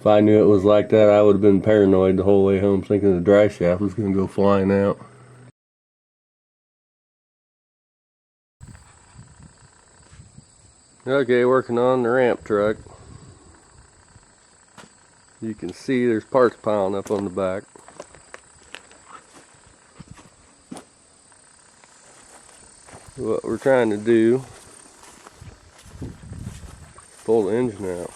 If I knew it was like that, I would have been paranoid the whole way home, thinking the drive shaft was going to go flying out. Okay, working on the ramp truck. You can see there's parts piling up on the back. What we're trying to do is pull the engine out.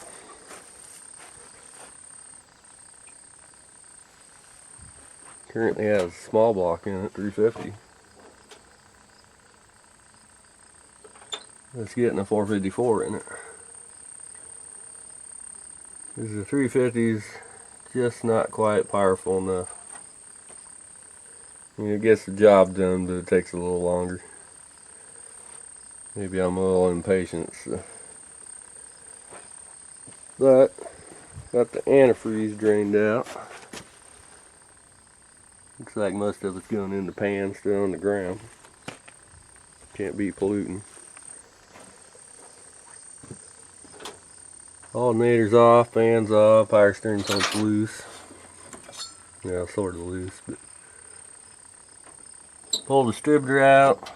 Currently has a small block in it, 350. It's getting a 454 in it. Because the 350's just not quite powerful enough. I mean, it gets the job done, but it takes a little longer. Maybe I'm a little impatient. So. But, got the antifreeze drained out. Looks like most of it's going in the pan, still on the ground. Can't be polluting. Alternator's off, fan's off, power steering pump's loose. Yeah, sort of loose, but pull the distributor out,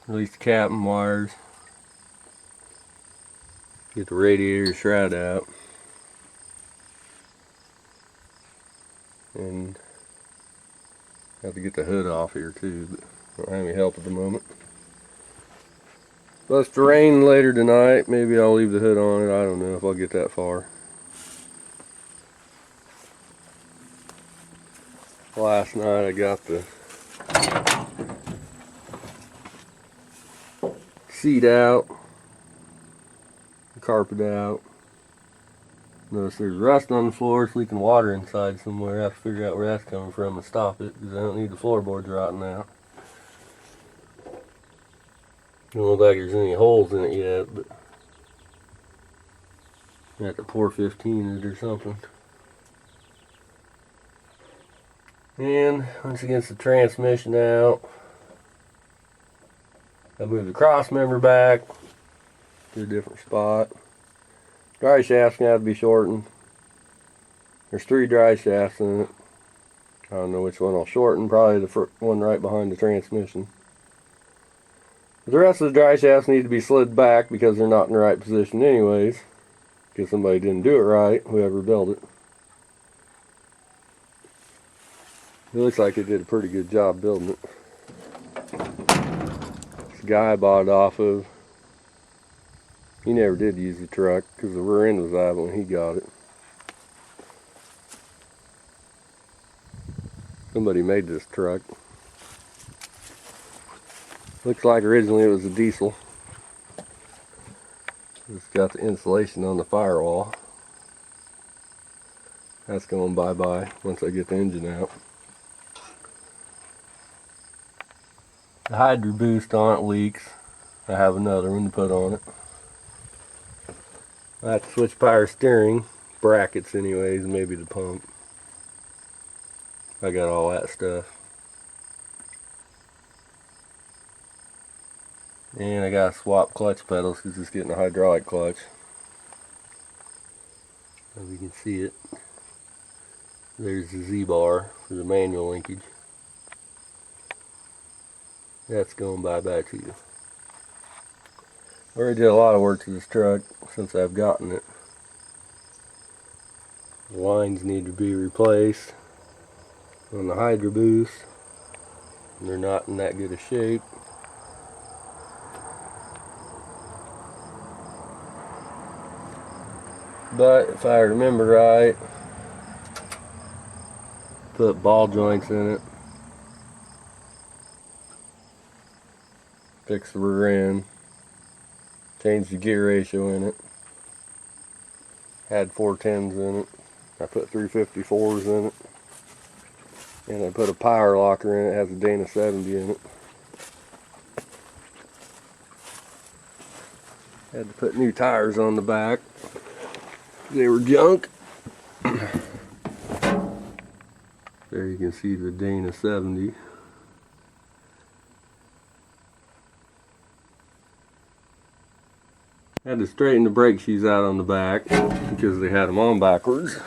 release the cap and wires, get the radiator shroud out, and have to get the hood off here too, but I don't have any help at the moment. Supposed to rain later tonight, maybe I'll leave the hood on it, I don't know if I'll get that far. Last night I got the seat out, the carpet out. Notice there's rust on the floor, it's leaking water inside somewhere. I have to figure out where that's coming from and stop it, because I don't need the floorboards rotting out. Don't look like there's any holes in it yet, but I have to pour 15 it or something. And once again, the transmission out. I moved the cross member back to a different spot. Drive shaft's gonna have to be shortened. There's 3 drive shafts in it. I don't know which one I'll shorten. Probably the one right behind the transmission. The rest of the drive shafts need to be slid back because they're not in the right position anyways. Because somebody didn't do it right, whoever built it. It looks like they did a pretty good job building it. This guy I bought it off of, he never did use the truck because the rear end was out when he got it. Somebody made this truck. Looks like originally it was a diesel. It's got the insulation on the firewall. That's going bye-bye once I get the engine out. The hydro boost on it leaks. I have another one to put on it. I have to switch power steering brackets anyways, maybe the pump. I got all that stuff. And I gotta swap clutch pedals because it's getting a hydraulic clutch. As you can see it. There's the Z-bar for the manual linkage. That's going bye-bye too. I already did a lot of work to this truck since I've gotten it. The lines need to be replaced on the hydro boost. They're not in that good a shape. But if I remember right, put ball joints in it. Fix the rear end. Change the gear ratio in it. Had 410s in it. I put 354s in it. And I put a power locker in it. It has a Dana 70 in it. Had to put new tires on the back. They were junk. There you can see the Dana 70. Had to straighten the brake shoes out on the back because they had them on backwards.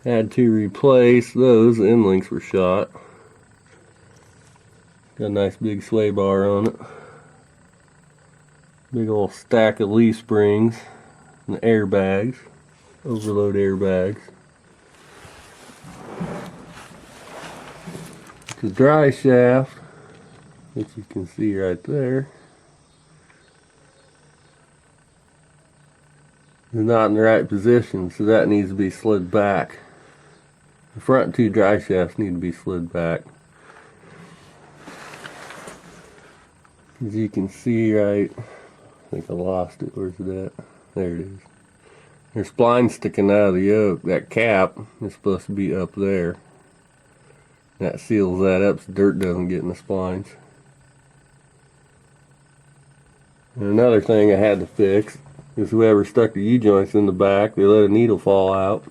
Had to replace those. The end links were shot. Got a nice big sway bar on it. Big old stack of leaf springs and airbags. Overload airbags. The drive shaft, which you can see right there, is not in the right position, so that needs to be slid back. The front two drive shafts need to be slid back. As you can see right, I think I lost it. Where's it at? There it is. There's splines sticking out of the yoke. That cap is supposed to be up there. That seals that up so dirt doesn't get in the splines. And another thing I had to fix is whoever stuck the U-joints in the back, they let a needle fall out.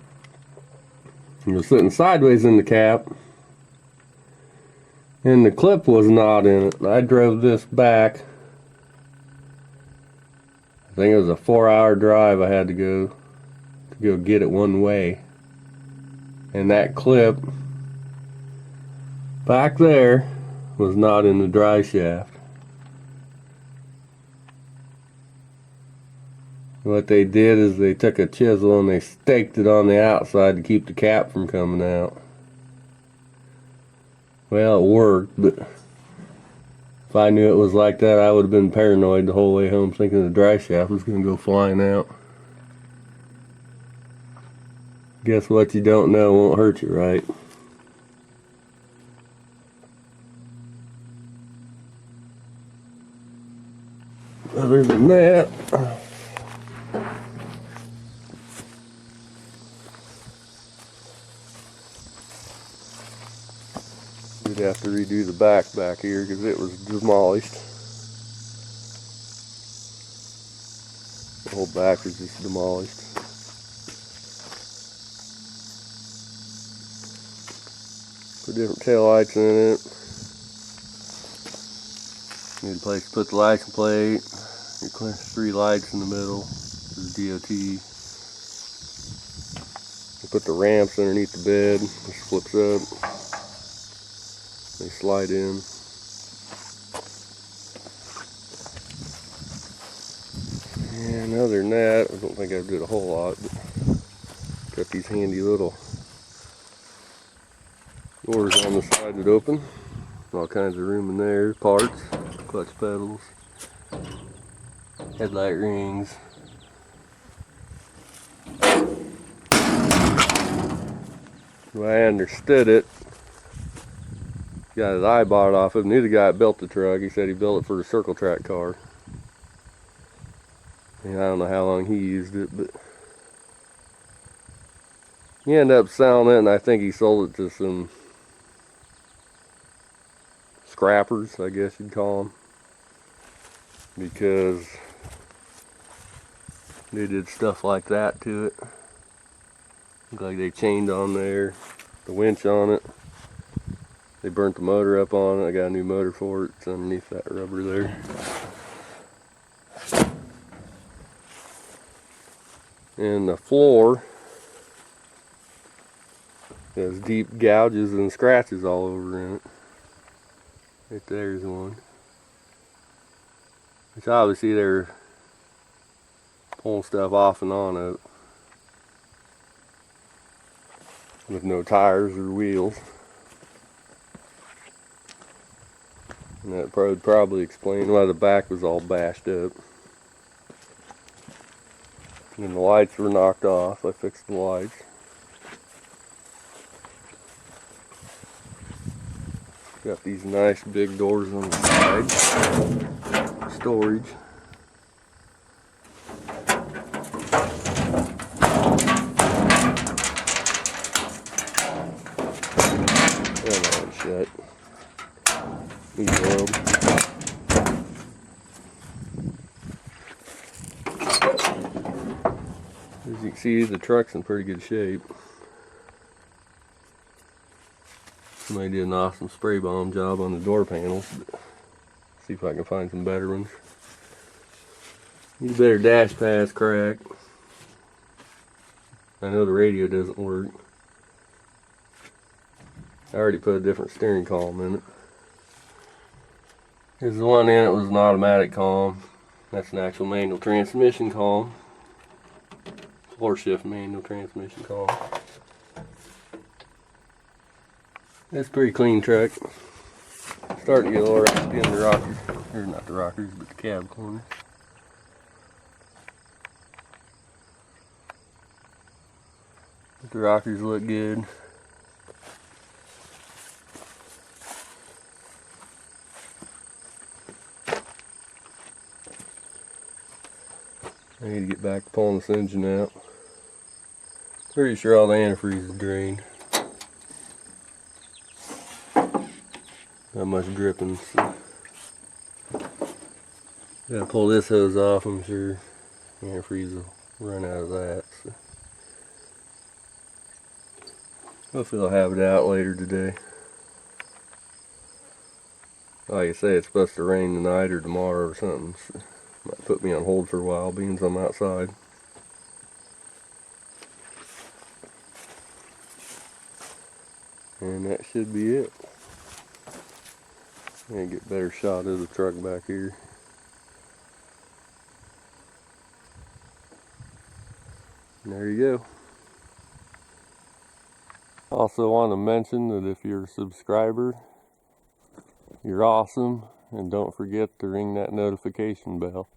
It was sitting sideways in the cap, and the clip was not in it. I drove this back. I think it was a 4-hour drive I had to go get it one way. And that clip back there was not in the drive shaft. What they did is they took a chisel and they staked it on the outside to keep the cap from coming out. Well, it worked, but if I knew it was like that, I would have been paranoid the whole way home, thinking the drive shaft was going to go flying out. Guess what you don't know won't hurt you, right? Other than that, we'd have to redo the back here because it was demolished. The whole back was just demolished. Put different tail lights in it. Need a place to put the license plate. Your 3 lights in the middle. This is DOT. You put the ramps underneath the bed. This flips up. They slide in. And other than that, I don't think I did a whole lot. But got these handy little doors on the side that open. All kinds of room in there. Parts, clutch pedals, headlight rings. The way I understood it, got his eye bought off of him. Knew the guy that built the truck. He said he built it for a circle track car. And I don't know how long he used it, but he ended up selling it, and I think he sold it to some scrappers, I guess you'd call them, because they did stuff like that to it. Looked like they chained on there, the winch on it. They burnt the motor up on it. I got a new motor for it. It's underneath that rubber there. And the floor has deep gouges and scratches all over in it. Right there's one. Which obviously they're pulling stuff off and on it with no tires or wheels. And that would probably explain why the back was all bashed up. And the lights were knocked off. I fixed the lights. Got these nice big doors on the side. Storage. That shut. These are as you can see the truck's in pretty good shape. Somebody did an awesome spray bomb job on the door panels. But see if I can find some better ones. Need a better dash pads crack. I know the radio doesn't work. I already put a different steering column in it. Here's the one in it was an automatic column. That's an actual manual transmission column. 4-shift manual transmission column. It's a pretty clean truck. Starting to get a little rusty in the rockers. Or not the rockers, but the cab corners. But the rockers look good. I need to get back to pulling this engine out. Pretty sure all the antifreeze is drained. Not much dripping. So. Gotta pull this hose off. I'm sure antifreeze will run out of that. So. Hopefully I'll have it out later today. Like I say, it's supposed to rain tonight or tomorrow or something. So. Might put me on hold for a while, being I'm outside. And that should be it. And get a better shot of the truck back here. And there you go. Also want to mention that if you're a subscriber, you're awesome. And don't forget to ring that notification bell.